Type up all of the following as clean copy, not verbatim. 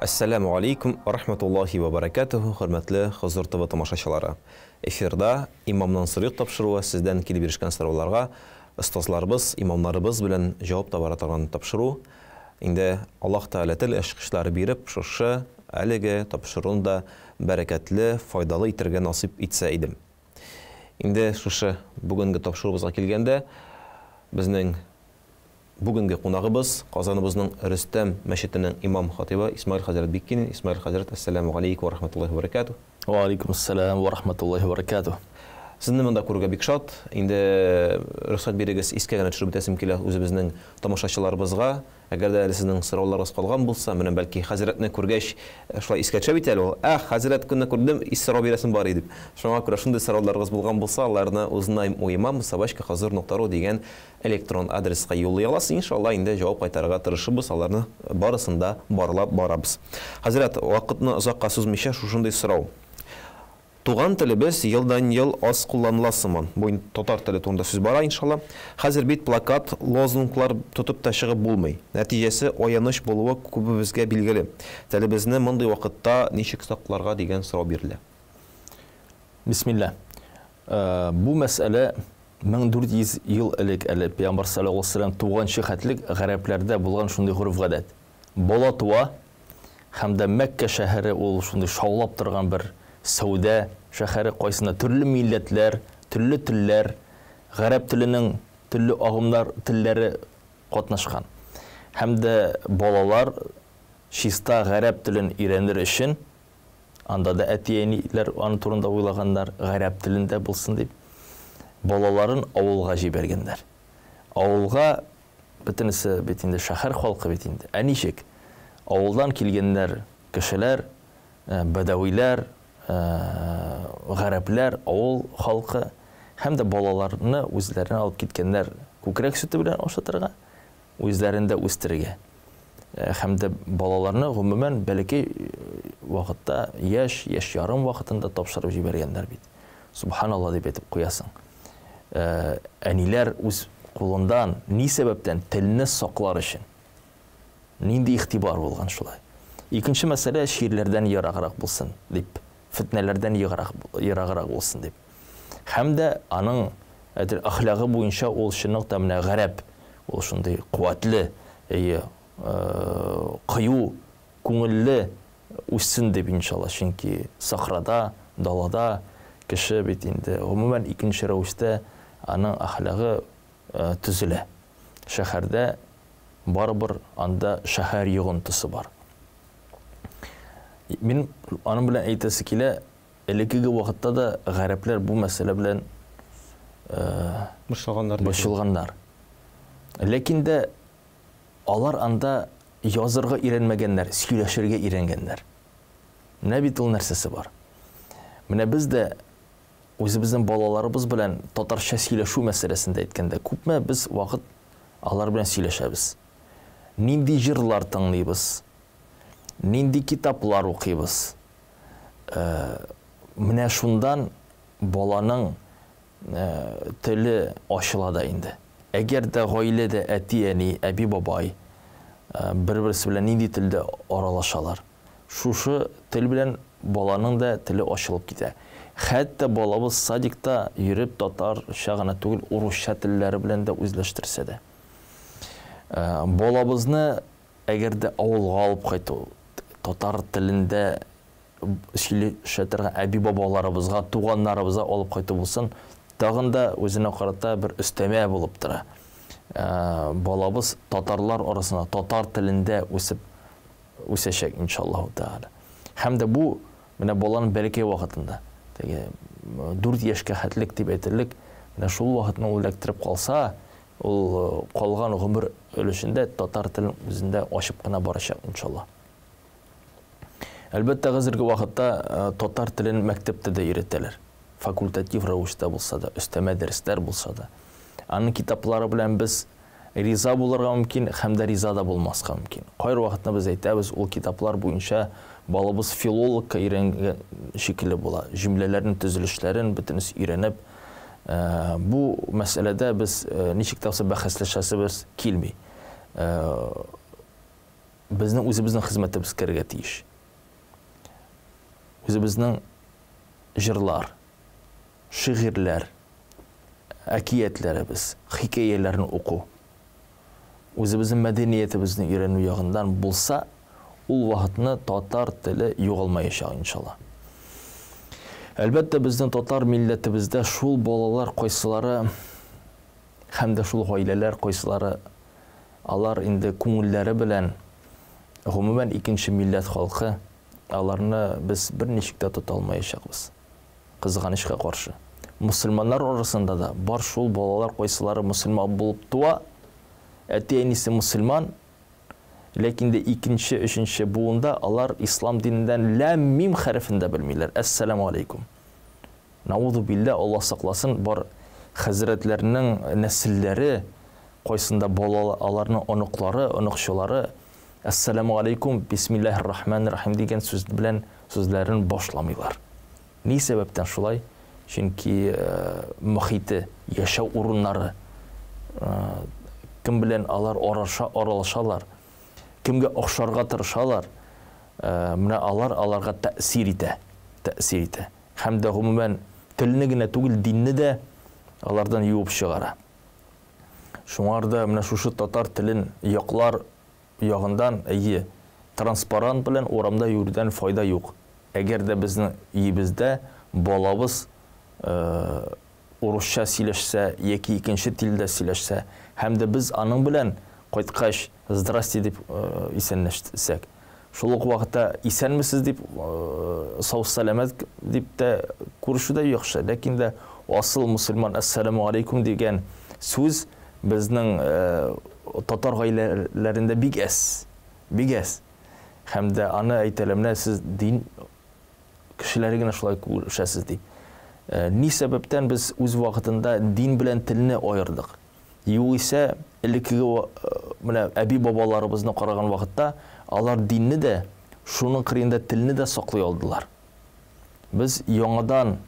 Ассаламу алейкум ва рахматуллахи ва баракатуху, хөрмәтле Хозур ТВ тамашачылары. Эфирда имамның сұрық тапшыруы сездән килеп бирешкән сорауларга остазларыбыз, имамнарыбыз белән җавап таба торган тапшыру. Инде Аллаһ Тәгалә тел эшкычлары биреп, шушы әлеге тапшыруында бәрәкәтле, файдалы итәргә насип итсә идем. Инде шушы бүгенге тапшыруыбызга килгәндә, безнең бүгенге кунагыбыз Казаныбызның Рөстәм мәчетенең имам хатибы Исмаил хәзрәт Биккин. Исмаил хәзрәт, ассаламу алейкум ва рахматуллахи ва баракатух. Ва алейкум ассалам ва рахматуллахи ва баракатух. Сезне монда күрергә бик шат. Инде рөхсәт бирегез, искә генә төшереп үтәсем килә үзебезнең тамашачыларыбызга. Әгәр дә сезнең сорауларыгыз калган булса, менә бәлки хәзрәтне күргәч шулай искә төшә бит әле ул. Хәзрәт көнне күрдем, исра бирәсем бар иде. Шуңа күрә шундый сорауларыгыз булган булса, аларны узнайм уймам @хозур.ру дигән электрон адреска юллый аласыз. Иншалла инде җавап кайтарырга тырышыбыз, аларны барысында барлап барабыз. Хәзрәт, вакытны озакка сузмыйча шушындый сорау. Туган телебез елдан-ел аз кулланыла сыман. Бу татар теле турында сүз бара иншалла. Хәзер бит плакат, лозунглар тотып та чыгып булмый. Нәтиҗәсе аяныч булуы күбебезгә билгеле. Телебезне мондый вакытта ничек сакларга дигән сорау бирелә. Бисмилlah. Бу мәсьәлә 1400 ел элек әле Пәйгамбәр саллаллаһу алейһи ва саллям туган шәһәтлек гарәпләрдә булган шундый гореф-гадәт. Бала туа һәм дә Мәккә шәһәре ул шундый шаулап торган бер сәүдә шәһәре, кайсында төрле милләтләр, төрле телләр, гарәп теленең төрле агымнар телләре катнашкан. Һәм дә балалар чиста гарәп телен өйрәнер өчен анда да әтиәниләр аны турында уйлаганнар, гарәп телендә булсын дип балаларын авылга җибәргәннәр. Авылга бөтенесе бит инде шәһәр халкы бит инде. Ничек? Авылдан килгәннәр кешеләр, бәдәвиләр, гарәпләр, авыл халкы һәм дә балаларны үзләренә алып киткәннәр күкрәк сөте белән ашатырга, үзләрендә үстерергә. Һәм дә балаларны гомумән бәләкәй вакытта яшь ярым вакытында тапшырып җибәргәннәр бит. Субханалла дип әйтеп куясың. Әниләр үз кулындан ни сәбәптән телне саклар өчен нинди игътибар булган шулай. Икенче мәсьәлә ширләрдән яраграк булсын дип, фитнәләрдән яраграк булсын дип. Һәм дә аның әхлагы буенча ул шуның тәмнә гарәп, ул шундый куәтле, кыю, күңелле үссен дип иншалла, чөнки сахрада, далада кеше бит инде гомумән икенче рәвештә аның әхлагы төзелә. Шәһәрдә барыбер анда шәһәр йогынтысы бар. Мин аның белән әйтәсе килә, элекеге вакытта да гарәпләр бу мәсьәлә белән борчылганнар. Ләкин дә алар анда язырга өйрәнмәгәннәр, сөйләшергә өйрәнгәннәр. Менә бит ул нәрсәсе бар. Менә без дә үзебезнең балаларыбыз белән татарча сөйләшү мәсьәләсендә әйткәндә күпме без вакыт алар белән сөйләшәбез. Нинди җырлар тыңлыйбыз, нинди китаплар укыйбыз. Менә шундан баланың теле ачыла да инде. Әгәр дә гаиләдә әти-әни, әби-бабай бер-берсе белән нинди телдә аралашалар, шушы тел белән баланың да теле ачылып китә. Хәтта балабыз садикта йөреп татарча гына түгел, урысча телләре белән дә үзләштерсә дә. Балабызны әгәр дә авылга алып кайту, татар телендә сөйләшә торган әби-бабаларыбызга, туганнарыбызга алып кайту булсын, тагын да үзенә карата бер өстәмә булып тора. Балабыз татарлар арасында татар телендә үсәчәк иншаллаһу тәгалә. Һәм дә бу менә баланың бәләкәй вакытында, 4 яшькә хәтлек дип әйтерлек, менә шул вакытны ул эләктереп калса, ул калган гомер өлешендә татар телен үзендә ачып кына барачак иншалла. Әлбәттә хәзерге вакытта татар телен мәктәптә дә өйрәтәләр. Факультатив рәвештә булса да, өстәмә дәресләр булса да. Аның китаплары белән без риза булырга мөмкин, һәм дә риза да булмаска мөмкин. Кайр вакытта без әйтәбез, ул китаплар буенча балабыз филологка өйрәнгән шикелле була. Җөмләләрнең төзелешләрен бөтенесе өйрәнеп, бу мәсьәләдә без ничек тә бәхәсләшәсебез килми. безнең үзебезнең хезмәтебез керергә тиеш. Үзебезнең җырлар, шигырьләр, әкиятләребез, хикәяләрне уку, үзебезнең мәдәниятебезне өйрәнү ягындан булса, ул вакытны татар теле югалмаячак иншалла. Әлбәттә, безнең татар милләтебездә шул балалар кайсылары һәм дә шул гаиләләр кайсылары алар инде күңелләре белән гомумән икенче милләт халкы, аларны без берничек тә тота алмаячакбыз. Кызганычка каршы. Мусульманнар арасында да бар шул балалар кайсылары мусульман булып туа, әти-әнисе мусульман, ләкин дә икенче, өченче буында алар ислам диненнән ләм-мим хәрефен дә белмиләр. Ассаламу алейкум. Наузу билля, Аллаһ сакласын, бар хәзрәтләрнең нәселләре кайсында балалар, аларның оныклары, оныкчылары ассаламу алейкум, бисмиллаһир-рахманир-рахим дигән сүз белән сүзләрен башламыйлар. Ни сәбәптән шулай? Чөнки мөхите, яшәү урыннары, кем белән алар аралашалар, кемгә охшарга тырышалар, менә аларга тәэсир итә. Һәм дә гомумән телне генә түгел, динне дә алардан юып чыгара. Шуңарда менә шушы татар телен яклар ягындан транспарант белән урамда йөрүдән файда юк. Әгәр дә безнең өебездә балабыз урысча сөйләшсә яки икенче телдә сөйләшсә, һәм дә без аның белән кайткач здрасте дип исәнләшсәк, шул ук вакытта исәнмесез дип сау-сәламәт дип тә күрешүдә яхшы, ләкин дә асыл мусульман ассаламу алейкум дигән сүз безнең татар гаиләләрендә бик әз. Һәм дә аны әйтәләр, сез дин кешеләре генә шулай күрешәсез дип. Ни сәбәптән без үз вакытында дин белән телне аердык? Югыйсә, элеккеге менә әби-бабаларыбызны караган вакытта алар динне дә, шуның кырыенда телне дә саклый алдылар. Без яңадан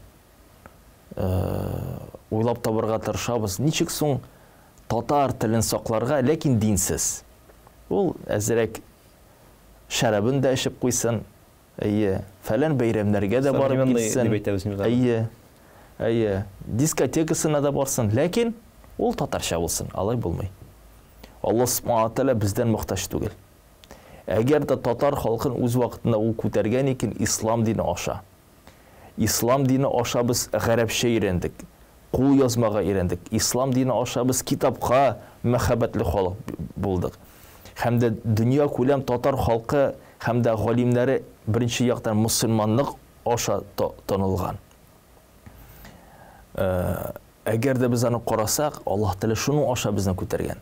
уйлап табырга тырышабыз, ничек соң татар телен сакларга, ләкин динсез. Ул әзрәк шәрабын да эчеп куйсын, фәлән бәйрәмнәргә дә барып китсен, дискотекасына да барсын, ләкин ул татарча булсын, алай булмый. Аллаһ Субханаһу ва Тааля бездән мохтаҗ түгел. Әгәр дә татар халкын үз вакытында ул күтәргән икән ислам дине аша. Ислам дине аша без гарәпчә өйрәндек, кул язмага өйрәндек. Ислам дине аша без китапка мәхәббәтле халык булдык. Һәм дә дөнья күләм татар халкы һәм дә галимнәре беренче яктан мусульманлык аша танылган. Әгәр дә без аны карасак, Аллаһ Тәала шуның аша безне күтәргән.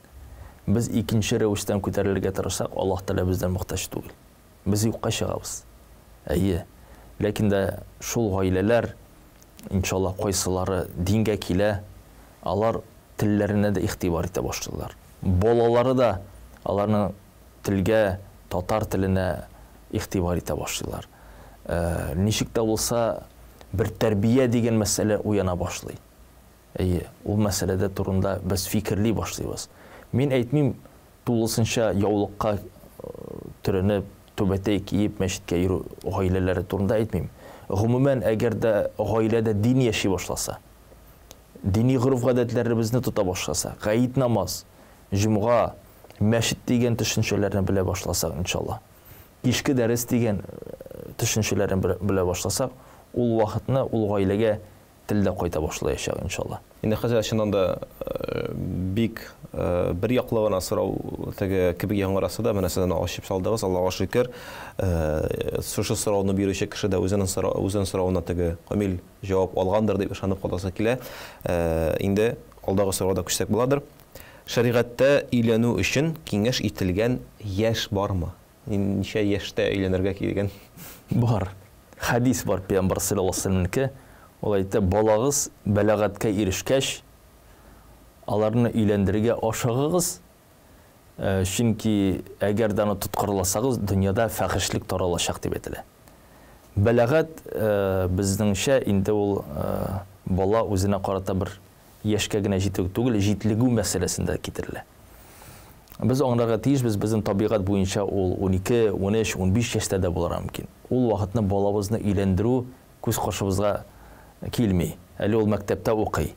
Без икенче рәвештән күтәрелергә тырышсак, Аллаһ Тәала бездән мохтаҗ түгел. Без юкка чыгабыз. Ләкин дә шул гаиләләр, иншалла, кайсылары дингә килә, алар телләренә дә игътибар итә башлыйлар. Балалары да аларның телгә, татар теленә игътибар итә башлыйлар. Ничек тә булса, бер тәрбия дигән мәсьәлә уяна башлый. Ул мәсьәләдә турында без фикерли башлыйбыз. Мин әйтмим, тулысынча яулыкка төренеп, төбәтәй киеп, мәчеткә йөрү гаиләләре турында әйтмим. Гомумән, әгәр дә гаиләдә дин яши башласа, дини гореф-гадәтләребезне тота башласа, гаит намаз, җомга, мәчет дигән төшенчәләрне белә башласак, иншалла, кичке дәрес дигән төшенчәләрне белә башласак, ул вакытны ул гаиләгә телдә кайта башлаячак, иншалла. Инде хәзер чыннан да бик бер яклы гына сорау теге кебек яңгыраса да, менә сезне ачып салдыгыз, Аллаһка шөкер. Шушы сорауны бирүче кеше дә үзенең соравына теге камил җавап алгандыр дип ышанып каласы килә. Инде алдагы сорауда күрсәк буладыр. Шәригатьтә өйләнү өчен киңәш ителгән яшь бармы? Ничә яшьтә өйләнергә килгән? Бар. Хадис бар Пәйгамбәр саллаллаһу алейһи ва салләмнеке. Ул әйтә, балагыз бәлагатькә ирешкәч, аларны өйләндерергә ашыгыгыз, чөнки әгәр дә аны тоткарласагыз, дөньяда фәхишлек таралачак дип әйтелә. Бәлагат безнеңчә инде ул бала үзенә карата бер яшькә генә җитү түгел, җитлегү мәсьәләсендә китерелә. Biz аңларга тиешбез, безнең табигать буенча ул 12, 13, 15 яшьтә дә булырга мөмкин. Ул вакытны балабызны өйләндерү күз каршыбызга килми. Әле ул мәктәптә укый.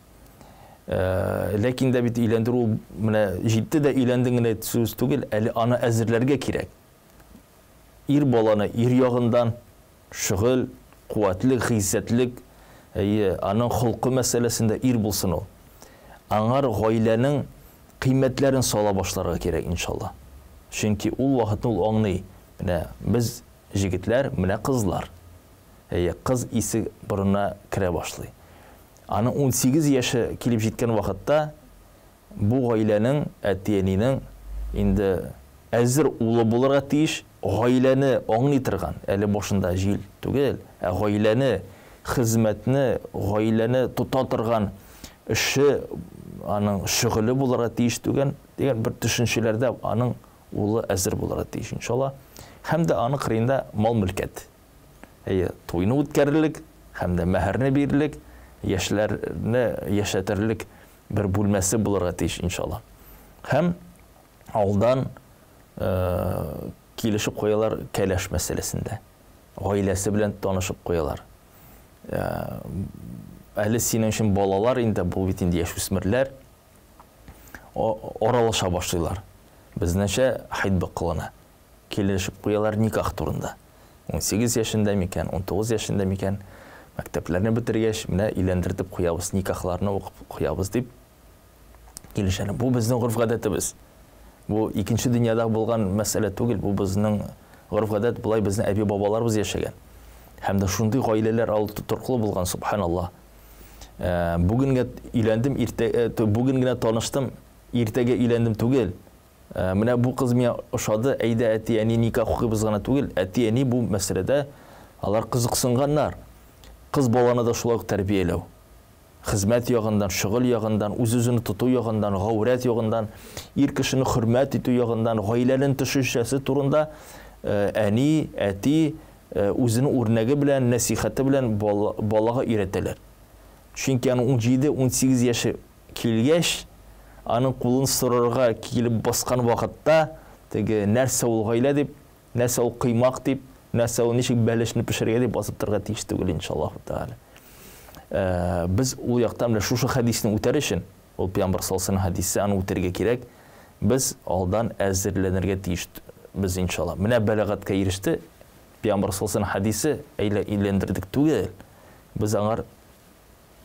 Ләкин дә бит өйләндерү менә җитте дә өйләндең генә сүз түгел, әле аны әзерләргә кирәк. Ир баланы ир ягындан шөгыль, куәтлек, гыйззәтлек, аның холкы мәсьәләсендә ир булсын ул. Аңар гаиләнең кыйммәтләрен сала башларга кирәк иншалла. Чөнки ул вакытны ул аңлый. Менә без җегетләр, менә кызлар. Кыз исе борына керә башлый. Аның 18 яшы килеп җиткән вакытта бу гаиләнең, әти-әнинең инде әзер улы булырга тиеш, гаиләне аңлый торган, әле башында җил түгел, гаиләне, хезмәтне, гаиләне тота торган эше, аның шөгыле булырга тиеш дигән бер төшенчәләрдә аның улы әзер булырга тиеш иншалла. Һәм дә аның кырында мал-мөлкәт. Туйны үткәрерлек, һәм дә мәһәрне бирерлек, яшьләрне яшәтерлек бер бүлмәсе булырга тиеш иншалла. Һәм алдан килешеп куялар кәләш мәсьәләсендә. Гаиләсе белән танышып куялар. Әле синең өчен балалар инде бу бит инде яшүсмерләр аралаша башлыйлар. Безнеңчә хайдбы кылына. Килешеп куялар никах турында. 18 яшында микән, 19 яшында микән, мәктәпләрне бетергәч, менә өйләндертеп куябыз, никахларны укып куябыз дип килешәләр. Бу безнең горф-гадәтебез. Бу икенче дөньяда булган мәсьәлә түгел, бу безнең горф-гадәт, булай безнең әби-бабаларыбыз яшәгән. Һәм дә шундый гаиләләр торкылы булган, субханаллах. Бүгенгә өйләндем, бүген генә таныштым, иртәгә өйләндем түгел. Менә бу кыз миңа ошады, әйдә әти-әни никах укыйбыз гына түгел. Әти-әни бу мәсьәләдә алар кызыксынганнар. Кыз баланы да шулай тәрбияләү. Хезмәт ягындан, шөгыль ягындан, үз-үзен тоту ягындан, гаурәт ягындан, ир кешене хөрмәт итү ягындан, гаиләнең төшенчәсе турында әни, әти үзенең үрнәге белән, насихаты белән балага өйрәтәләр. Чөнки аның 17-18 яшы килгәч, аның кулын сорарга килеп баскан вакытта, теге нәрсә ул гаилә дип, нәрсә ул кыймак дип, нәрсә ул ничек бәлешне пешерергә дип басып торырга тиеш түгел иншаллаһ тәгалә. Без ул яктан белән шушы хадисны үтәр өчен, ул Пәйгамбәр саллаллаһу алейһи хадисе аны үтәргә кирәк. Без алдан әзерләнергә тиеш без иншаллаһ. Менә бәлагатка иреште, Пәйгамбәр саллаллаһу алейһи хадисе әйләндердек түгел. Без аңар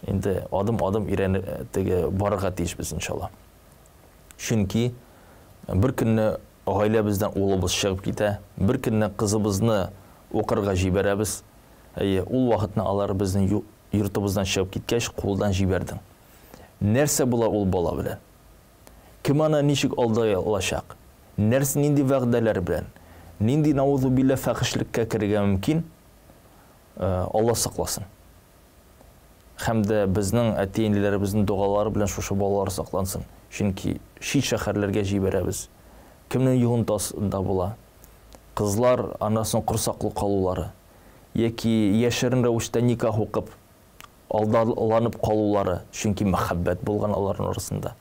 инде адым-адым өйрәнеп барырга тиешбез иншаллаһ. Чөнки бер көнне гаиләбездән улыбыз чыгып китә, бер көнне кызыбызны укырга җибәрәбез. Ул вакытны алар безнең йортыбыздан чыгып киткәч, кулдан җибәрдең. Нәрсә була ул бала белән? Кем аны ничек алдай алачак? Нәрсә нинди вәгъдәләр белән? Нинди наузу билла фахишлеккә керергә мөмкин? Алла сакласын. Һәм дә безнең әти-әниләребезнең дугалары белән шушы балалар саклансын. Чөнки шит шәһәрләргә җибәрәбез. Кемнең югынтасында була? Кызлар анасын курсаклы калулары, яки яшерен рәвештә никах укып, алдаланып калулары, чөнки мәхәббәт булган аларның арасында.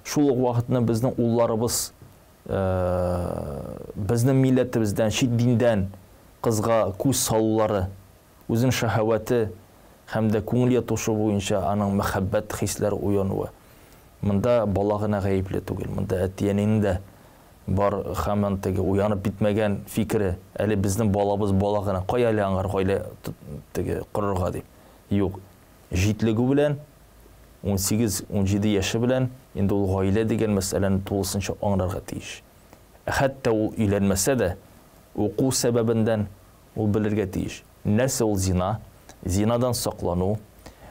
Шул ук вакытны безнең улларыбыз безнең милләтебездән, шит диндән кызга күз салулары, үзенең шәһавәте һәм дә күңел ятушы буенча аның мәхәббәт хисләре уянуы. Монда бала гына гаепле түгел, монда әти-әнинең дә бар һәман теге уянып битмәгән фикере, әле безнең балабыз бала гына, кая әле аңар гаилә теге корырга дип. Юк, җитлеге белән 18-17 яшы белән инде ул гаилә дигән мәсьәләне тулысынча аңларга тиеш. Хәтта ул өйләнмәсә дә, уку сәбәбеннән ул белергә тиеш. Нәрсә ул зина? Зинадан саклану,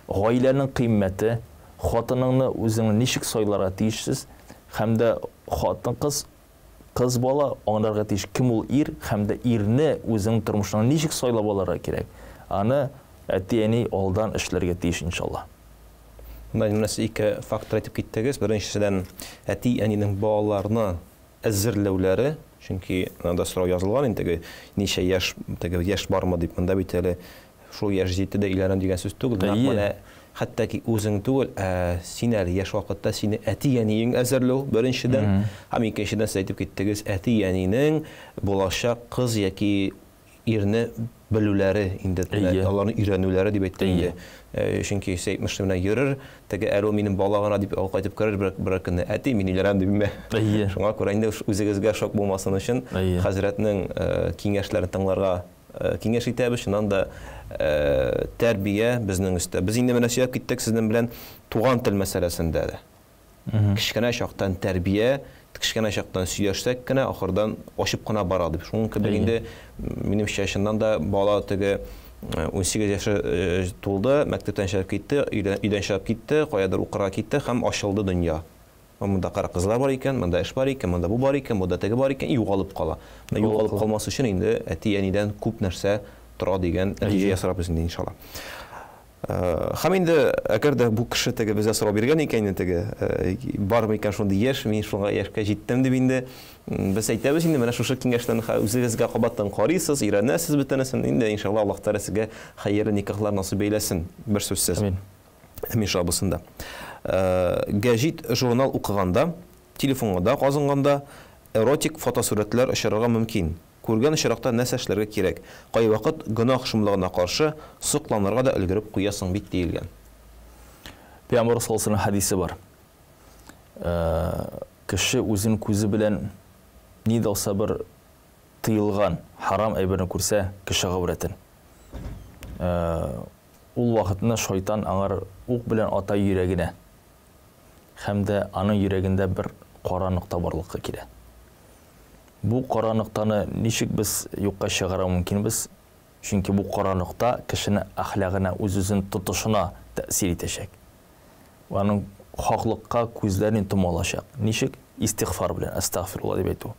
гаиләнең кыйммәте, хатыныңны үзеңне ничек сайларга тиешсез, һәм дә кыз бала аңларга тиеш кем ул ир, һәм дә ирне үзенең тормышына ничек сайлап алырга кирәк. Аны әти-әни алдан эшләргә тиеш иншаллаһ. Менә нәрсә ике фактор әйтеп киттегез. Беренчедән әти-әнинең балаларны әзерләүләре, чөнки анда сорау язылган инде, ничә яшь бармы дип, монда бит әле шул яшь җитте дә өйләнәм дигән сүз түгел. Менә хәтта ки үзең түгел, син әле яшь вакытта сине әти-әниең әзерләү беренчедән, һәм икенчедән сез әйтеп киттегез, әти-әнинең булачак кыз яки ирне белүләре инде, аларны өйрәнүләре дип әйттем инде. Чөнки Сәйд Мөслим белән йөрер, теге әле минем балагына дип кайтып керер бер көнне, әти мин өйләнәм дибме. Шуңа күрә инде үзегезгә шок булмасын өчен хәзрәтнең киңәшләрен тыңларга киңәш итәбез. Шуннан да тәрбия безнең өстә. Без инде менә сөйләп киттек сезнең белән туган тел мәсьәләсендә дә. Кичкенә чактан тәрбия, кичкенә чактан сөйләшсәк кенә ахырдан ашып кына бара дип. Шуның кебек инде минем чәченнән да бала теге 18 яшы тулды, мәктәптән чыгып китте, өйдән чыгып китте, каядыр укырга китте һәм ачылды дөнья. Монда кара кызлар бар икән, монда эш бар икән, монда бу бар икән, монда теге бар икән, югалып кала. Югалып калмас өчен инде әти-әнидән күп нәрсә тора дигән нәтиҗә ясарбыз инде иншалла. Һәм инде әгәр дә бу кеше теге безгә сорау биргән икән, теге бармы икән шундый яшь, мин шуңа яшькә җиттем дип инде без әйтәбез инде менә шушы киңәшләрне үзегезгә кабаттан карыйсыз, өйрәнәсез бөтенесен инде иншалла Аллаһ Тәгалә сезгә хәерле никахлар насыйп әйләсен, бер сүзсез. Амин. Амин шабысында. Гәҗит журнал укыганда, телефонда казынганда эротик фотосурәтләр очрарга мөмкин. Күргән очракта нәрсә эшләргә кирәк? Кай вакыт гөнаһ шомлыгына каршы сокланырга да өлгереп куясың бит диелгән. Пәйгамбәр саллаллаху алейһи хадисе бар. Кеше үзен күзе белән ни дә булса бер тыелган харам әйберне күрсә, кеше гаврәтен. Ул вакытны шайтан аңар ук белән ата йөрәгенә. Һәм дә аның йөрәгендә бер кара нокта барлыкка килә. Бу кара ноктаны ничек без юкка чыгара мөмкинбез? Чөнки бу кара нокта кешенең әхлагына, үз-үзен тотышына тәэсир итәчәк. Аның хаклыкка күзләрен томалачак. Ничек? Истигъфар белән, астагфирулла дип әйтү.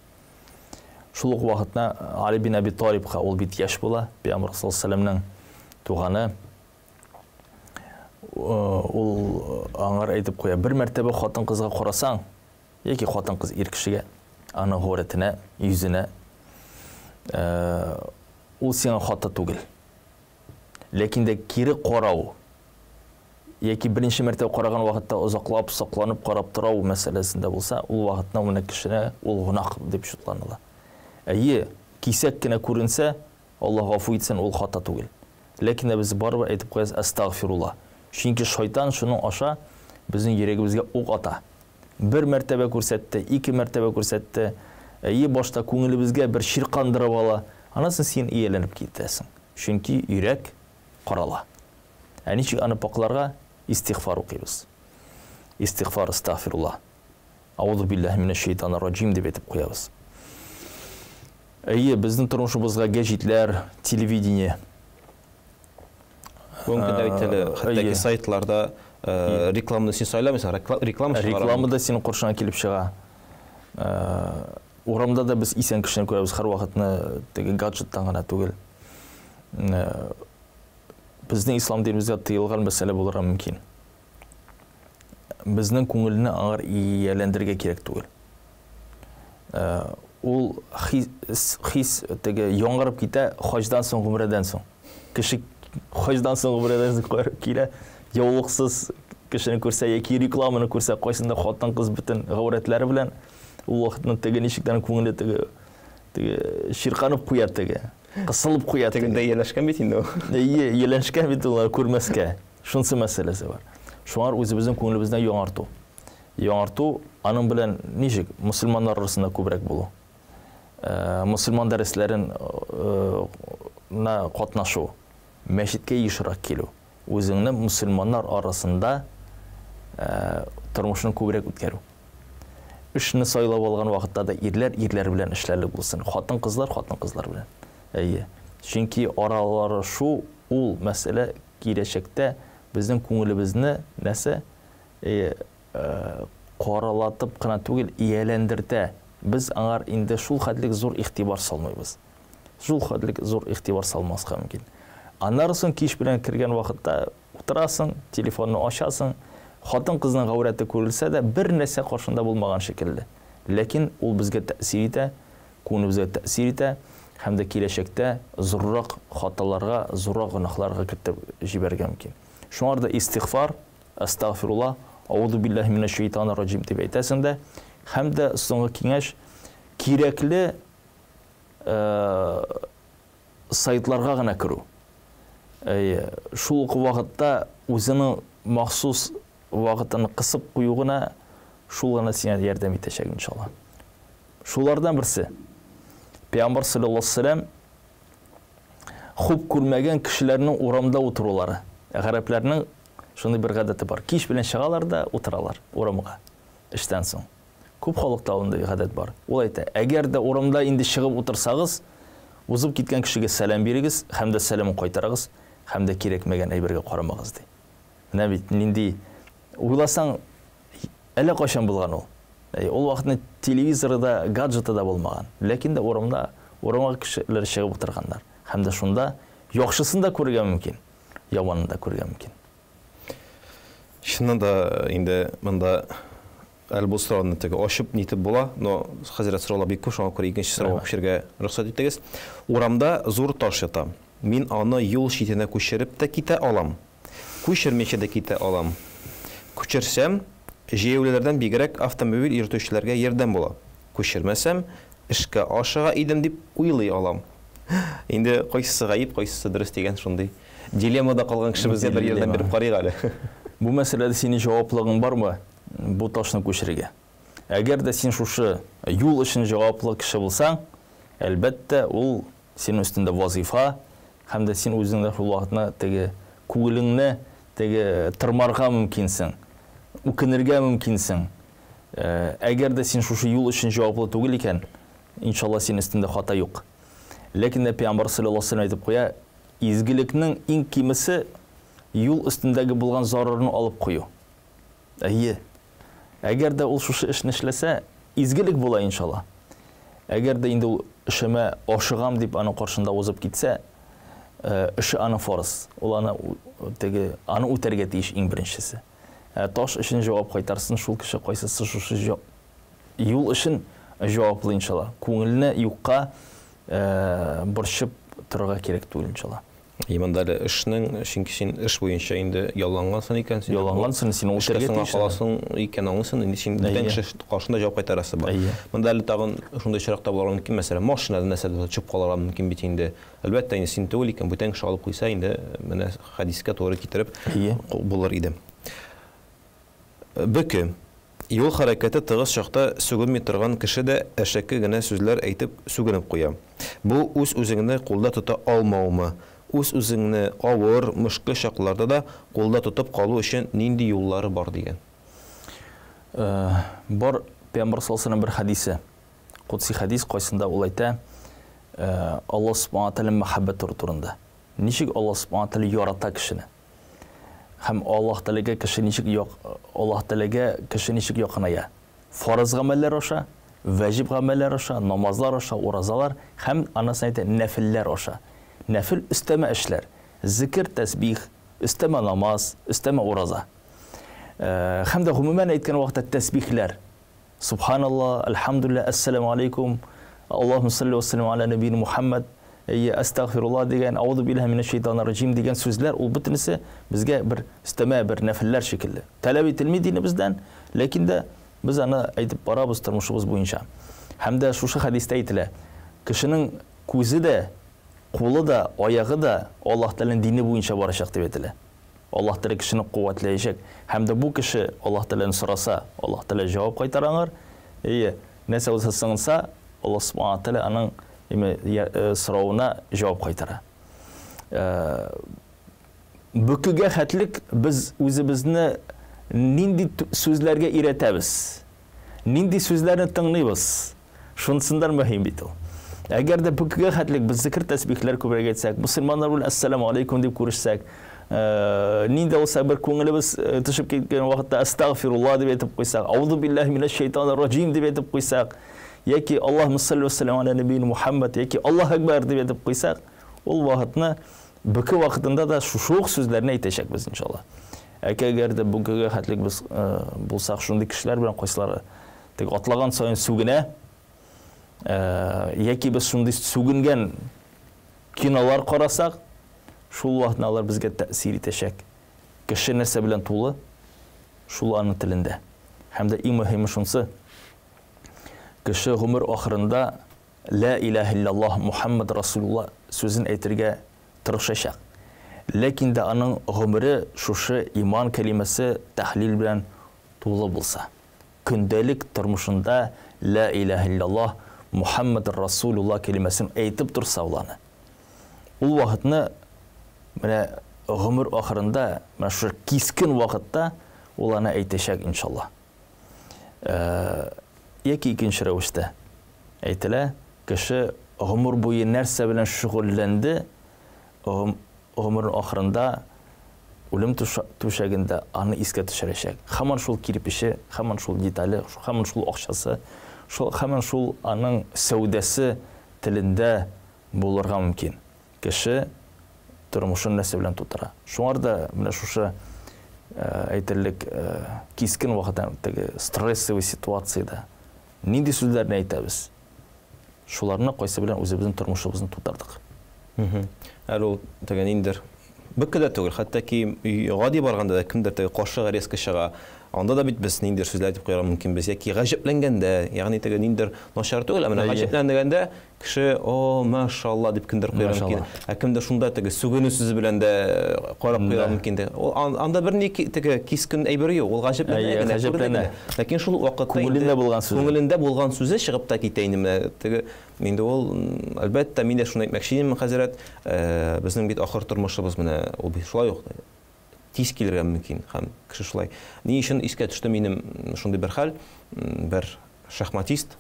Шул ук вакытта Али бин Аби Талибка ул бит яшь була, Пәйгамбәр саллаллаху алейһи ва салламның туганы. Ул аңар әйтеп куя, бер мәртәбә хатын кызга карасаң, яки хатын кыз ир кешегә, аның гаврәтенә, йөзенә, ул сиңа хата түгел. Ләкин дә кире карау, яки беренче мәртәбә караган вакытта озаклап, сакланып карап торау мәсьәләсендә булса, ул вакытта моны кешенә ул гунах дип шутланыла. Әйе, кисәк кенә күренсә, Аллаһ гафу итсен, ул хата түгел. Ләкин дә без барыбер әйтеп куябыз, астагфирулла. Чөнки шайтан шуның аша безнең йөрәгебезгә ук ата. Бер мәртәбә күрсәтте, ике мәртәбә күрсәтте, әйе башта күңелебезгә бер шир кандырып ала, анасын син ияләнеп китәсең. Чөнки йөрәк карала. Ничек аны пакларга? Истигъфар укыйбыз. Истигъфар, астагфирулла. Аузу биллахи минаш шайтанир раджим дип әйтеп куябыз. Әйе, безнең тормышыбызга гәҗитләр, телевидение, хәтта сайтларда рекламаны син сайламыйсың, реклама чыгара. Рекламада синең куршыңа килеп чыга. Урамда да без исән кешене күрәбез, һәр вакытны теге гаджеттан гына түгел. Безнең ислам динебездә тыелган мәсьәлә булырга мөмкин. Безнең күңелне аңар ияләндергә кирәк түгел. Ул хис теге яңгырып китә хаҗдан соң, гомрәдән соң. Кеше хаҗдан соң гомрәдән соң килә, яулыксыз кешене күрсә, яки рекламаны күрсә, кайсында хатын кыз бөтен гаврәтләре белән, ул вакытны теге ничектән күңеле теге ширканып куя, теге кысылып куя, теге ияләшкән бит инде. Әйе, ияләшкән бит ул күрмәскә. Шунысы мәсьәләсе бар. Шуңар үзебезнең күңелебездә яңарту. Яңарту аның белән ничек мусламаннар арасында күбрәк булу. Мусламан дәресләрен катнашу, мәчеткә ешрак килү. Үзеңне мусламаннар арасында тормышны күбрәк үткәрү. Эшне сайлап алган вакытта да ирләр белән эшләрлек булсын, хатын кызлар белән. Әйе. Чөнки аралары шу ул мәсьәлә киләчәктә безнең күңелебезне нәрсә каралатып кына түгел, ияләндертә. Biz аңар инде шул хәтлек зур игътибар салмыйбыз. Шул хәтлек зур игътибар салмаска мөмкин. Аннан соң кич белән кергән вакытта утырасың, телефонны ачасың, хатын кызның гаврәте күрелсә дә бер нәрсә каршында булмаган шикелле. Ләкин ул безгә тәэсир итә, күңелебезгә тәэсир итә, һәм дә киләчәктә зуррак хаталарга, зуррак гынахларга кертеп җибәргән мөмкин. Шуңарда истигфар, астагфирулла, аузу биллахи минаш шайтанир раджим дип әйтәсең дә, һәм дә соңгы киңәш кирәкле сайтларга гына керү. Шул ук вакытта үзенең махсус вакытын кысып кую гына шул гына сиңа ярдәм итәчәк иншалла. Шулардан берсе Пәйгамбер саллаллаһу алейһи ва саллям хуп күрмәгән кешеләрнең урамда утырулары. Гарәпләрнең шундый бер гадәте бар. Кич белән чыгалар да утыралар урамга. Эштән соң. Күп халыкта андый гадәт бар. Ул әйтә, әгәр дә урамда инде чыгып утырсагыз, узып киткән кешегә сәлам бирегез, һәм дә сәламын кайтарыгыз, һәм дә кирәкмәгән әйбергә карамагыз ди. Менә бит нинди уйласаң, әле кайчан булган ул. Ул вакытны телевизорда, гаджеты да булмаган. Ләкин дә урамда кешеләр чыгып утырганнар. Һәм дә шунда яхшысын да күрергә мөмкин, яманын да күрергә мөмкин. Шуннан да инде монда әлбул сорауны теге ашып нитеп була, но хәзрәт сораулар бик күп, шуңа күрә икенче сорауга күчәргә рөхсәт итегез. Урамда зур таш ята. Мин аны юл читенә күчереп тә китә алам. Күчермичә дә китә алам. Күчерсәм, җәяүлеләрдән бигрәк автомобиль йөртүчеләргә ярдәм була. Күчермәсәм, эшкә ашыга идем дип уйлый алам. Инде кайсысы гаип, кайсысы дөрес дигән шундый дилеммада калган кешебезгә бер ярдәм биреп карыйк әле. Бу мәсьәләдә синең җаваплыгың бармы? Бу ташны күчерергә. Әгәр дә син шушы юл өчен җаваплы кеше булсаң, әлбәттә ул синең өстендә вазифа, һәм дә син үзеңдә шул вакытны теге күңелеңне теге тырмарга мөмкинсең, үкенергә мөмкинсең. Әгәр дә син шушы юл өчен җаваплы түгел икән, иншалла син өстендә хата юк. Ләкин дә Пәйгамбер саллаллаһу алейһи ва саллям әйтеп куя, изгилекнең иң кимесе юл өстендәге булган зарарны алып кую. Әгәр дә ул шушы эшне эшләсә, изгелек була иншалла. Әгәр дә инде ул эшемә ашыгам дип аның каршында узып китсә, эше аның фарыз. Ул аны үтәргә тиеш иң беренчесе. Таш өчен җавап кайтарсын шул кеше кайсысы шушы юл өчен җаваплы иншалла. Күңелне юкка борчып торырга кирәк түгел иншалла. Иманда эшнең, чөнки син эш буенча инде яллангансың икән, син яллангансың, син үтәргә тиеш каласың икән аңлыйсың, инде син бүтән кеше каршында җавап кайтарасы бар. Монда әле тагын шундый чиракта булырга мөмкин, мәсәлән, машинада нәрсәдә чыгып калырга мөмкин бит инде. Әлбәттә инде син түгел икән, бүтән кеше алып куйса инде менә хадискә туры китереп булыр иде. Бөке юл хәрәкәте тыгыз чакта сүгенми торган кеше дә әшәке генә сүзләр әйтеп сүгенеп куя. Бу үз-үзеңне кулда тота алмаумы? Үз-үзеңне авыр, мөшкел чакларда да кулда тотып калу өчен нинди юллары бар дигән? Бар Пәйгамбер саллаллаһу алейһи бер хадисе. Кудси хадис кайсында ул әйтә, Аллаһ субханаһу ва тааля мәхәббәт турында. Ничек Аллаһ субханаһу ва тааля ярата кешене? Һәм Аллаһ тәгаләгә кеше ничек якыная? Фарыз гамәлләр аша, ваҗиб гамәлләр аша, намазлар аша, уразалар һәм анасын әйтә нәфилләр аша. Нәфил өстәмә эшләр, зикр, тәсбих, өстәмә намаз, өстәмә ураза. Һәм дә гомумән әйткән вакытта тәсбихләр. Субханаллах, альхамдулиллах, ассаламу алейкум, Аллаһумма салли ва саллим аля набийина Мухаммад, астагфируллах дигән, аузу биллаһи минаш шайтанир раҗим дигән сүзләр, ул бөтенесе безгә бер өстәмә бер нәфилләр шикелле. Таләп ителми динебездән, ләкин дә без аны әйтеп барабыз тормышыбыз буенча. Һәм дә шушы хадистә әйтелә, кешенең күзе дә, кулы да, аягы да Аллаһ Тәгаләнең дине буенча барачак дип әйтелә. Аллаһ Тәгалә кешене куәтләячәк. Һәм дә бу кеше Аллаһ Тәгаләнең сораса, Аллаһ Тәгалә җавап кайтараңар. Нәрсә булса сыңса, Аллаһ Субханаһу Тәгалә аның сорауына җавап кайтара. Бөкегә хәтлек без үзебезне нинди сүзләргә өйрәтәбез? Нинди сүзләрне тыңлыйбыз? Шунсындар мөһим бит ул. Әгәр дә бөкегә хәтлек без зикр, тәсбихләр күбрәк әйтсәк, мусламаннар белән ассаламу алейкум дип күрешсәк, нинди булса бер күңелебез төшеп киткән вакытта астагфируллах дип әйтеп куйсак, аузу биллаһи минаш шайтанир раҗим дип әйтеп куйсак, яки Аллаһумма салли ва саллим аля набийина Мухаммад, яки Аллаһ акбар дип әйтеп куйсак, ул вакытны бөке вакытында да шушы сүзләрне әйтәчәк без иншалла. Әгәр дә бөкегә хәтлек без булсак, шундый кешеләр белән кайсылары тик атлаган саен сүгенә, яки без шундый сүгенгән кинолар карасак, шул вакытны алар безгә тәэсир итәчәк. Кеше нәрсә белән тулы? Шул аның телендә. Һәм дә иң мөһиме шунсы, кеше гомер ахырында ла илаха илляллах Мухаммад Расулулла сүзен әйтергә тырышачак. Ләкин дә аның гомере шушы иман кәлимәсе тәхлил белән тулы булса, көндәлек тормышында ла илаха илляллах Мухаммад Расулулла кәлимәсен әйтеп торса уланы, ул вакытны менә гомер ахырында, менә шушы кискен вакытта ул аны әйтәчәк иншаллах. Яки икенче рәвештә әйтелә, кеше гомер буе нәрсә белән шөгыльләнде, гомер ахырында үлем түшәгендә аны искә төшерәчәк. Һаман шул кирпеше, һаман шул детале, һаман шул акчасы, һаман шул аның сәүдәсе телендә булырга мөмкин. Кеше тормышын нәрсә белән тутыра. Шуңарда менә шушы әйтерлек кискен вакытта, стрессовый ситуацияда нинди сүзләрне әйтәбез? Шуларны кайсы белән үзебезнең тормышыбызны тутырдык. Әле тегән индер. Бөккә түгел, хәтта ки гади барганда да кемдер теге кашыга резко чыга. Анда да бит без ниндер сүзләр дип куярга мөмкин без, яки гаҗәпләнгәндә, ягъни теге ниндер начар түгел, менә гаҗәпләнгәндә кеше о машалла дип кемдер куярга мөмкин. Кемдер шунда теге сүгенү сүзе белән дә карап куярга мөмкин. Анда берни теге кискен әйбер юк, ул гаҗәпләнә. Ләкин шул вакытта күңелендә булган сүзе чыгып та китә инде менә теге. Инде ул әлбәттә мин дә шуны әйтмәкче идем, хәзрәт, безнең бит ахыр тормышыбыз менә ул бит шулай ук тиз килергә мөмкин һәм кеше шулай. Ни өчен искә төште минем шундый бер хәл, бер шахматист.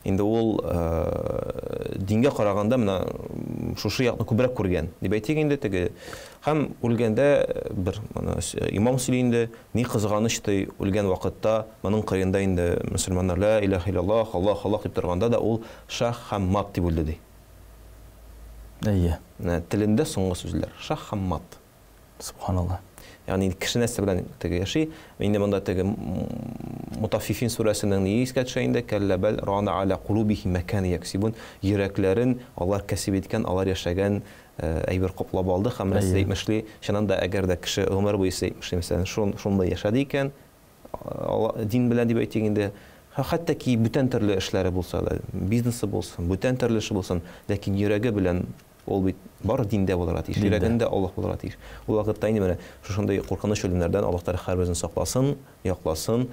Инде ул дингә караганда менә шушы якны күбрәк күргән. Дип әйтик инде теге һәм үлгәндә бер имам сөйләнде, ни кызганыч ди, үлгән вакытта моның кырында инде мөселманнар ла илаха илляллах, Аллаһ Аллаһ дип торганда да ул шах һәм мат дип үлде ди. Әйе. Телендә соңгы сүзләр шах һәм мат. Субханаллах. Ягъни кеше нәрсә белән теге яши. Инде монда теге Мутаффифин сүрәсенең ни искә төшә инде, кәлләбәл рана аля кулубихи макан яксибун, йөрәкләрен алар кәсеп иткән, алар яшәгән әйбер каплап алды һәм нәрсә әйтмешли, шуннан да әгәр дә кеше гомер буе әйтмешли, мәсәлән, шунда яшады икән, дин белән дип әйтик инде, хәтта ки бүтән төрле эшләре булса да, бизнесы булсын, бүтән төрле эше булсын, ләкин йөрәге белән ул бит бар диндә булырга тиеш, йөрәгендә Аллаһ булырга тиеш. Ул вакытта инде менә шушындай куркыныч үлемнәрдән Аллаһ Тәгалә һәрберсен сакласын, якласын,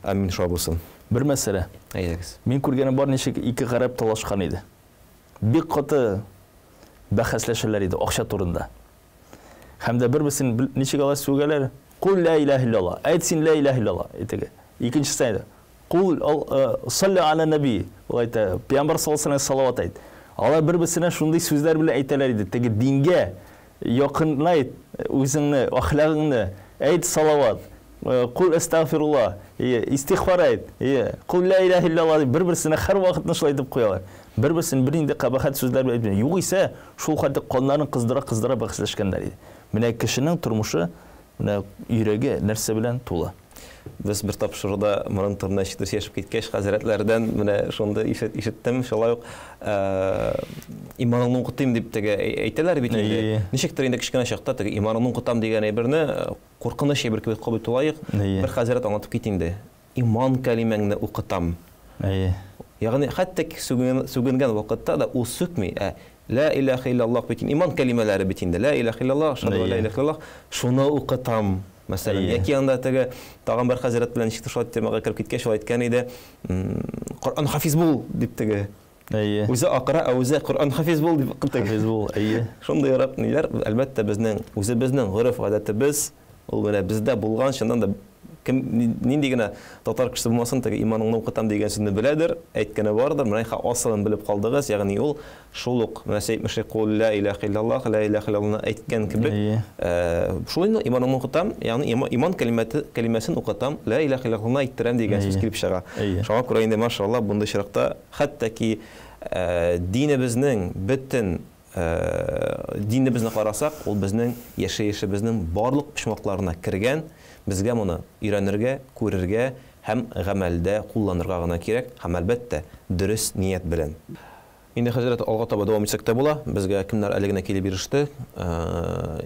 амин шабылсын. Бер мәсьәлә. Әйдәгез. Мин күргәнем бар ничек ике гарәп талашкан иде. Бик каты бәхәсләшәләр иде акча турында. Һәм дә бер-берсен ничек алар сүгәләр? Кул ла илаха илляллах. Әйт син ла илаха илляллах. Әйтәгә. Икенчесе әйтә. Кул салли ала наби. Ул әйтә, Пәйгамбәр саллаллаху алейһи салават әйт. Алар бер-берсенә шундый сүзләр белән әйтәләр иде. Теге дингә якынлайт үзеңне, ахлагыңны, әйт салават. Кул астагфируллах. Истигфар әйт. Кул ла илаха илляллах. Бер-берсенә һәр вакытны шулай дип куялар. Бер-берсен бер инде кабахат сүзләр белән әйтә. Югыйсә шул хәтта каннарын кыздыра бәхәсләшкәннәр иде. Менә кешенең тормышы, менә йөрәге нәрсә белән тулы. Без бер тапшыруда моның турында яшәп киткәч, хәзрәтләрдән менә шунда ишеттем, шулай ук иманыңны укытыйм дип теге әйтәләр бит инде. Ничектер инде кичкенә чакта теге иманыңны укытам дигән әйберне куркыныч әйбер кебек кабул итәләйек. Бер хәзрәт аңлатып кит инде. Иман кәлимәңне укытам. Ягъни хәтта сүгенгән вакытта да ул сүкми. Ла илаха илляллах бит иман кәлимәләре бит инде. Ла илаха илляллах, шаһадә ла илаха илляллах, шуны укытам. Мәсәлән, яки анда теге тагын бер хәзрәт белән ничек шулай темага кирип киткәч, шулай әйткән иде. Коръан хафиз бул дип теге. Үзе акыра, үзе Коръан хафиз бул дип киттек. Хафиз бул, Шундый ярап ниләр, әлбәттә безнең үзебезнең гырыф гадәтебез, ул менә бездә булган, шуннан да кем нинди генә татар кеше булмасын, теге иманыңны укытам дигән сүзне беләдер, әйткәне бардыр, менә асылын белеп калдыгыз, ягъни ул шул ук мәсәйтмеше кул ла илаха илляллах, ла илаха илляллахны әйткән кебек. Шулай иманыңны укытам, ягъни иман кәлимәсен укытам, ла илаха илляллахны әйттерәм дигән сүз килеп чыга. Шуңа күрә инде машалла бундай чиракта хәтта ки динебезнең бөтен динебезне карасак, ул безнең яшәешебезнең барлык почмакларына кергән. Безгә моны өйрәнергә, күрергә һәм гамәлдә кулланырга гына кирәк, һәм әлбәттә дөрес ният белән. Инде хәзрәт алга таба дәвам итсәк тә була. Безгә кемнәр әлегенә килеп биреште.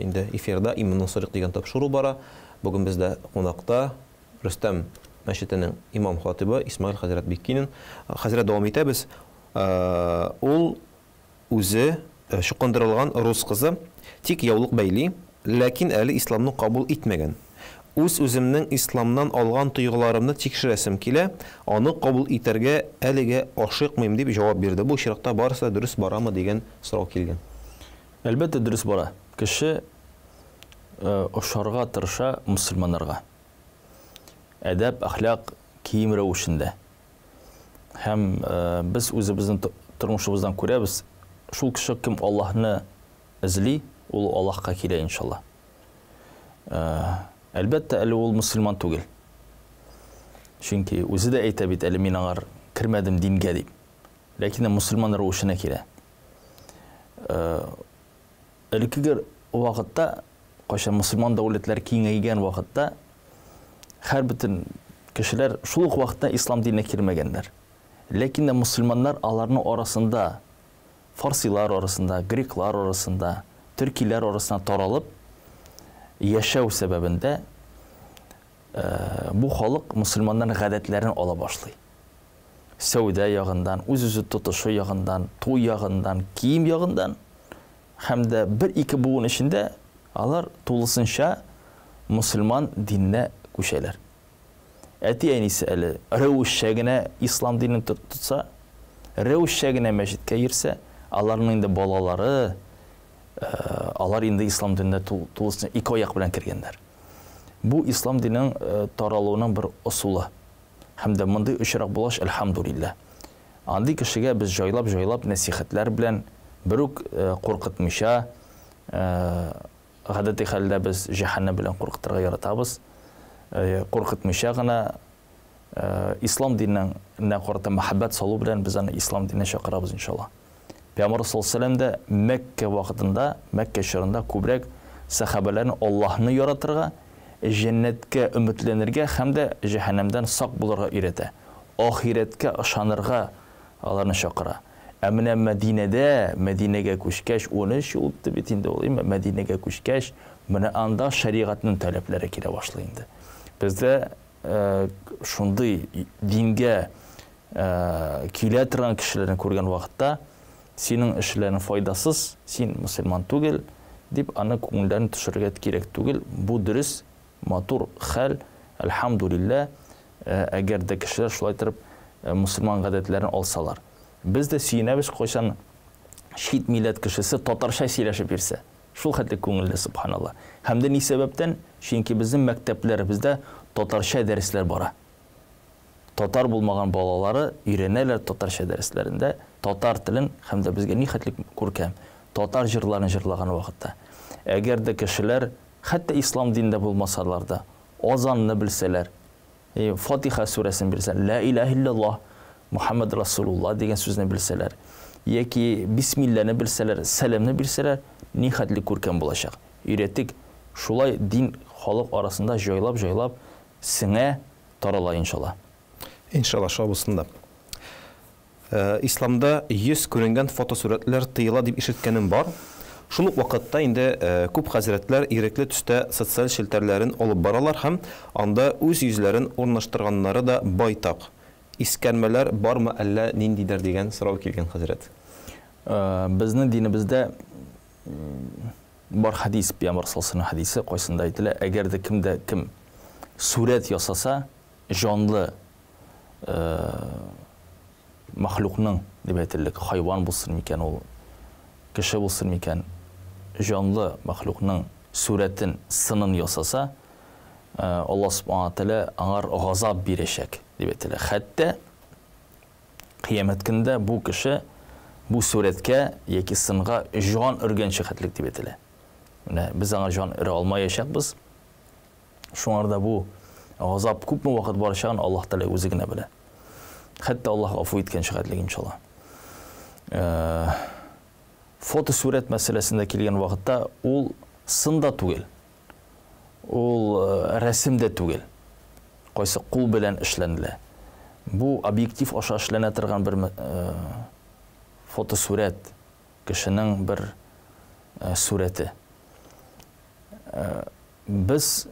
Инде эфирда Имамның Садыйк дигән тапшыру бара. Бүген бездә кунакта Рөстәм мәчетенең имам хатибы Исмаил хәзрәт Биккинин. Хәзрәт дәвам итәбез. Ул үзе шуқындырылган рус кызы, тик яулык бәйли, ләкин әле исламны кабул итмәгән. Үземнең исламнан алган тойгыларымны тикшерәсем килә, аны кабул итәргә әлегә ашыкмыйм дип җавап бирде. Бу чиракта барысы дөрес барамы дигән сорау килгән. Әлбәттә дөрес бара. Кеше ошарга тырыша мусульманнарга. Әдәп, әхлак, кием рәвешендә. Һәм без үзебезнең тормышыбыздан күрәбез, шул кеше кем Аллаһны эзли, ул Аллаһка килә иншалла. Әлбәттә, әле ул мусульман түгел. Чөнки үзе дә әйтә бит, әле мин аңар кирмәдем дингә дип. Ләкин мусульман рәвешенә килә. Элеккеге вакытта, кайчан мусульман дәүләтләр киңәйгән вакытта, һәр бөтен кешеләр шул ук вакытта ислам диненә кирмәгәннәр. Ләкин мусульманнар аларның арасында, фарсилар арасында, греклар арасында, төркиләр арасында таралып, яшәү сәбәбендә бу халык мусульманнарның гадәтләрен ала башлый. Сәүдә ягындан, үз-үзе тотышу ягындан, туй ягындан, кием ягындан, һәм дә бер-ике буын эчендә алар тулысынча мусульман диненә күчәләр. Әти-әнисе әле рәвешчә генә ислам динен тотса, рәвешчә генә мәчеткә йөрсә, аларның инде балалары, алар инде ислам диненә тулысынча ике аяк белән кергәннәр. Бу ислам диненең таралуының бер усулы. Һәм дә мондый очрак булаш, әлхәмдүлилләh. Андый кешегә без җайлап нәсихәтләр белән бер үк куркытмыйча, гадәти хәлдә без җәһәннәм белән куркытырга яратабыз. Куркытмыйча гына ислам диненә карата мәхәббәт салу белән без аны ислам диненә чакырабыз иншалла. Пәйгамбер саллаллаху алейһи ва сәлләм Мәккә вакытында, Мәккә чорында күбрәк сахабаларны Аллаһны яратырга, җәннәткә өметләнергә һәм дә җәһәннәмдән сак булырга өйрәтә. Ахиреткә ышанырга аларны чакыра. Ә менә Мәдинәгә күчкәч, 13 ел үтте бит инде ул, Мәдинәгә күчкәч, менә анда шариғатның таләпләре килә башлый инде. Бездә шундый дингә килә торган кешеләрне күргән вакытта, синең эшләрең файдасыз, син мусульман түгел, дип аны күңелдән төшерергә кирәк түгел. Бу дөрес, матур хәл, әлхәмдүлилләh, әгәр дә кешеләр шулай торып мусульман гадәтләрен алсалар. Без дә сөенәбез, кайчан шит милләт кешесе татарча сөйләшеп бирсә. Шул хәтле күңелле, субханалла. Һәм дә ни сәбәптән? Чөнки безнең мәктәпләребездә татарча дәресләр бара. Татар булмаган балалары өйрәнәләр татарча дәресләрендә татар телен, һәм дә безгә ни хәтле күркәм, татар җырларын җырлаган вакытта. Әгәр дә кешеләр, хәтта ислам динендә булмасалар да, азанны белсәләр, Фатиха сүрәсен белсәләр, ла илаһа илляллаһ, Мухаммад Расулуллах дигән сүзне белсәләр, яки бисмилләне белсәләр, сәламне белсәләр, ни хәтле күркәм булачак. Өйрәтик, шулай дин халык арасында җайлап сеңә тарала иншалла. Иншалла шабысында. Исламда 100 күренгән фотосурәтләр тыела дип ишеткәнем бар. Шул ук вакытта инде күп хәзрәтләр ирекле төстә социаль челтәрләрен алып баралар һәм анда үз йөзләрен урнаштырганнары да байтак. Искәрмәләр бармы әллә ниндидер дигән сорау килгән хәзрәт. Безнең динебездә бар хадис, Пәйгамбер саллаллаху хадисе, кайсында әйтелә, әгәр дә кем сурәт ясаса, җанлы мәхлукның дип әйтелек, хайван булсын микән ул, кеше булсын микән, җанлы мәхлукның сурәтен, сынын ясаса, Аллаһ субхана тәала аңар газап бирәчәк дип әйтелә. Хәтта кыямәт көндә бу кеше бу сурәткә яки сынга җан өргәнче хәтлек дип әйтелә. Менә без аңа җан өрә алмаячакбыз. Шуңарда бу газап күпме вакыт барачагын Аллаһ Тәала үзе генә белә. Хәтта Аллаһ афу иткәнче хәтлек иншалла. Фотосурәт мәсьәләсендә килгән вакытта ул сында түгел. Ул рәсемдә түгел. Кайсы кул белән эшләнелә. Бу объектив аша эшләнә торган бер фотосурәт, кешенең бер сурәте. Без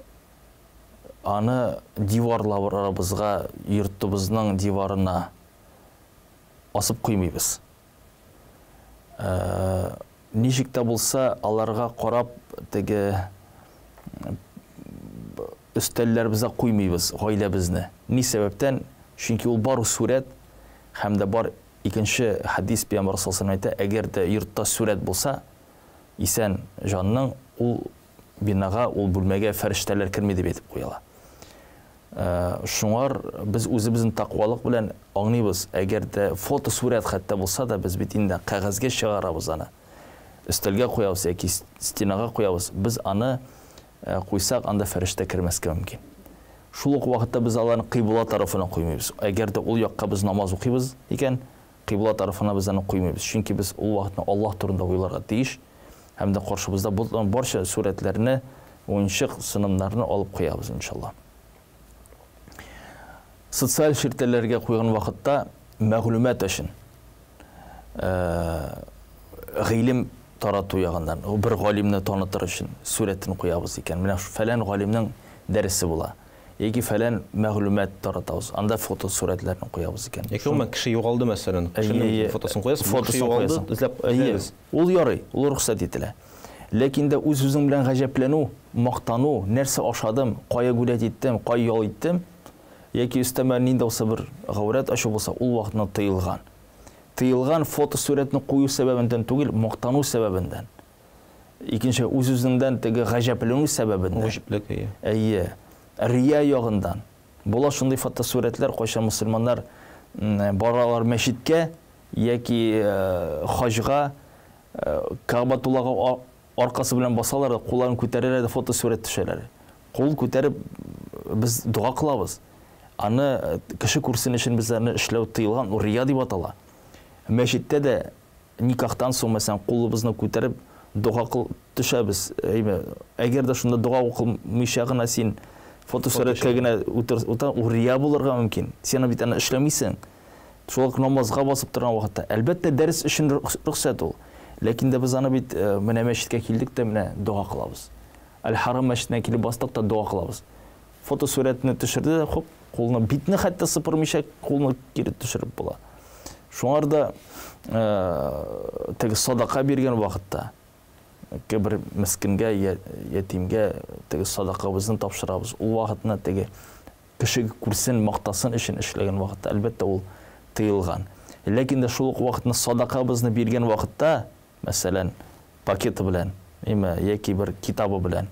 аны диварларыбызга, йортыбызның диварына асып куймыйбыз. Ничек тә булса, аларга карап теге өстәлләребезгә куймыйбыз гаиләбезне. Ни сәбәптән? Чөнки ул бар сурәт һәм дә бар икенче хадис Пәйгамбәр саллаллаху алейһи ва сәлләм әгәр дә йортта сурәт булса, исән җанның ул бинага, ул бүлмәгә фәрештәләр керми дип әйтеп куялар. Шуңар без үзебезнең тақвалык белән аңлыйбыз, әгәр дә фотосурәт хәтта булса да, без бит инде кәгазьгә чыгарабыз аны. Өстәлгә куябыз яки стенага куябыз. Без аны куйсак, анда фәрештә кермәскә мөмкин. Шул ук вакытта без аларны кыйбла тарафына куймыйбыз. Әгәр дә ул якка без намаз укыйбыз икән, кыйбла тарафына без аны куймыйбыз. Чөнки без ул вакытны Аллаһ турында уйларга тиеш. Һәм дә каршыбызда булган барча сурәтләрне, уенчык сынымнарны алып куябыз иншалла. Социаль ширтәләргә куйган вакытта мәгълүмат өчен гыйлем тарату ягыннан, бер галимне танытыр өчен сурәтен куябыз икән. Менә фәлән галимнең дәресе була. Яки фәлән мәгълүмат таратабыз. Анда фотосурәтләрне куябыз икән. Яки ул кеше югалды мәсәлән, кешенең фотосын куясыз, фотосын югалды, эзләп куябыз. Ул ярый, ул рөхсәт ителә. Ләкин дә үз-үзең белән гаҗәпләнү, мактану, нәрсә ашадым, кая гүләт иттем, кая ял иттем, яки өстәмә нинди булса бер гаурат ачу булса, ул вакытны тыелган. Тыелган фотосурәтне кую сәбәбеннән түгел, мактану сәбәбеннән. Икенче үз-үзеңдән теге гаҗәпләнү сәбәбеннән. Гаҗәплек, әйе. Рия ягындан. Була шундый фотосурәтләр, кайчан мусульманнар баралар мәчеткә яки хаҗга, Кабатуллага аркасы белән басалар, кулларын күтәрәләр, фотосурәт төшәләр. Кул күтәреп без дуа кылабыз. Аны кеше күрсен өчен без аны эшләү тыелган, рия дип атала. Мәчеттә дә никахтан соң мәсәлән кулыбызны күтәреп дуа кыл төшәбез. Әгәр дә шунда дуа укылмыйча гына син фотосурәткә генә утыр, рия булырга мөмкин. Син бит аны эшләмисең. Шул намазга басып торган вакытта, әлбәттә дәрес өчен рөхсәт ул. Ләкин дә без аны бит менә мәчеткә килдек тә менә дуа кылабыз. Әл-Харам мәчетенә килеп бастык та дуа кылабыз. Фотосурәтне төшерде дә, хоп, кулны битне хәтта сыпырмыйча кулны кире төшереп була. Шуңарда теге садака биргән вакытта бер мискингә, ятимгә теге садакабызны тапшырабыз. Ул вакытны теге кеше күрсен, мактасын өчен эшләгән вакытта әлбәттә ул тыелган. Ләкин дә шул ук вакытны садакабызны биргән вакытта, мәсәлән, пакеты белән, яки бер китабы белән,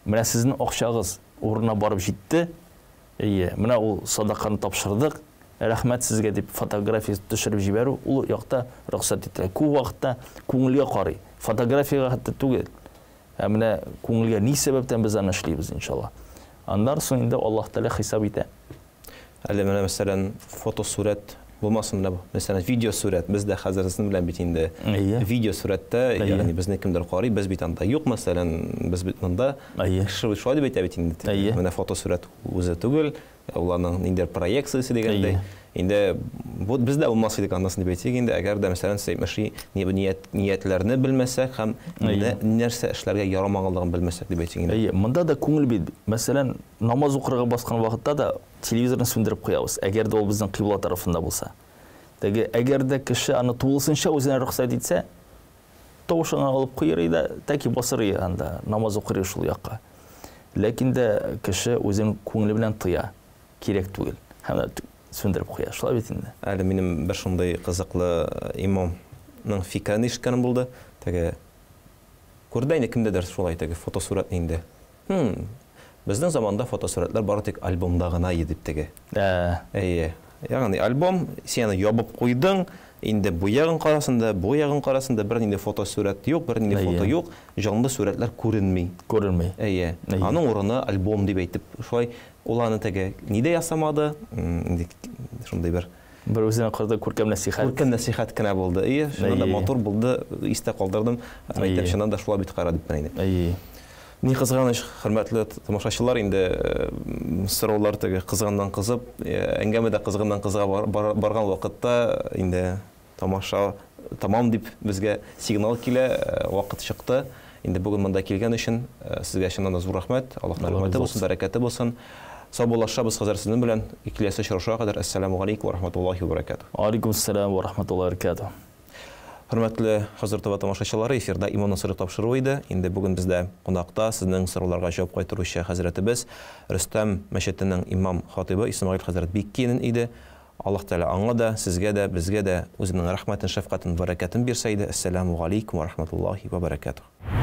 менә сезнең акчагыз урынына барып җитте, менә ул садаканы тапшырдык, рәхмәт сезгә дип фотография төшереп җибәрү, ул якта рөхсәт ителә. Күп вакытта күңелгә карый, фотографияга хәтта түгел. Менә күңелгә ни сәбәптән без аны эшлибез иншалла. Аннан соң инде Аллаһ Тәала хисап итә. Әле менә мәсәлән фотосурәт булмасын да, мәсәлән видеосурәт, бездә хәзерсен белән бит инде видеосурәттә, ягъни безне кемдер карый, без бит анда юк, мәсәлән, без бит монда шулай дип әйтә бит инде. Менә фотосурәт үзе түгел, уларның инде проекциясе дигәндәй. Инде бу бездә булмас иде андасын дип әйтсәк, инде әгәр дә мәсәлән сәймәши ниятләрне белмәсәк һәм нәрсә эшләргә ярамаганлыгын белмәсәк дип әйтсәк инде. Монда да күңел бит. Мәсәлән, намаз укырга баскан вакытта да телевизорны сүндереп куябыз, әгәр дә ул безнең кыйбла тарафында булса. Теге әгәр дә кеше аны тулысынча үзенә рөхсәт итсә, тавышын алып куйыр иде, тәки басыр иде анда намаз укыр шул якка. Ләкин дә кеше үзен күңеле белән тыя, кирәк түгел. Һәм сүндереп куя. Шулай бит инде. Әле минем бер шундый кызыклы имамның фикрен ишеткәнем булды. Теге күрдә инде кемдәдер шулай теге фотосурәт инде. Безнең заманда фотосурәтләр бары тик альбомда гына идеп теге. Ягъни альбом сен ябып куйдың, инде бу ягын карасында бер инде фотосурәт юк, бер инде фото юк, җанлы сурәтләр күренми. Аның урыны альбом дип әйтеп, шулай уланы теге ниде ясамады? Инде шундый бер үзенә карата күркәм нәсихәт кенә булды. Шунда мотор булды, истә калдырдым. Мәктәп чыннан да шулай бит кара дип әйтә. Ни кызганыч, хөрмәтле тамашачылар, инде сораулар теге кызганнан кызып, әңгәмәдә кызганнан кызга барган вакытта инде тамаша тамам дип безгә сигнал килә, вакыт чыкты. Инде бүген монда килгән өчен сезгә чыннан зур рәхмәт. Аллаһның рәхмәте булсын, бәрәкәте булсын. Саубуллашабыз хәзер сезнең белән икеләсе очрашуга кадәр. Ассаламу алейкум ва рахматуллаһи ва баракатуһ. Алейкум ассалам ва рахматуллаһи ва баракатуһ. Хөрмәтле Хәзрәт ТВ тамашачылары, эфирда иман насыры тапшыруы иде. Инде бүген бездә кунакта сезнең сорауларга җавап кайтаручы хәзрәтебез Рөстәм мәчетенең имам хатибы Исмаил хәзрәт Биккинен иде. Аллаһ Тәала аңа да, сезгә дә, безгә дә үзенең рәхмәтен, шәфкатен, бәрәкәтен бирсә иде. Ассаламу алейкум ва рахматуллаһи ва баракатуһ.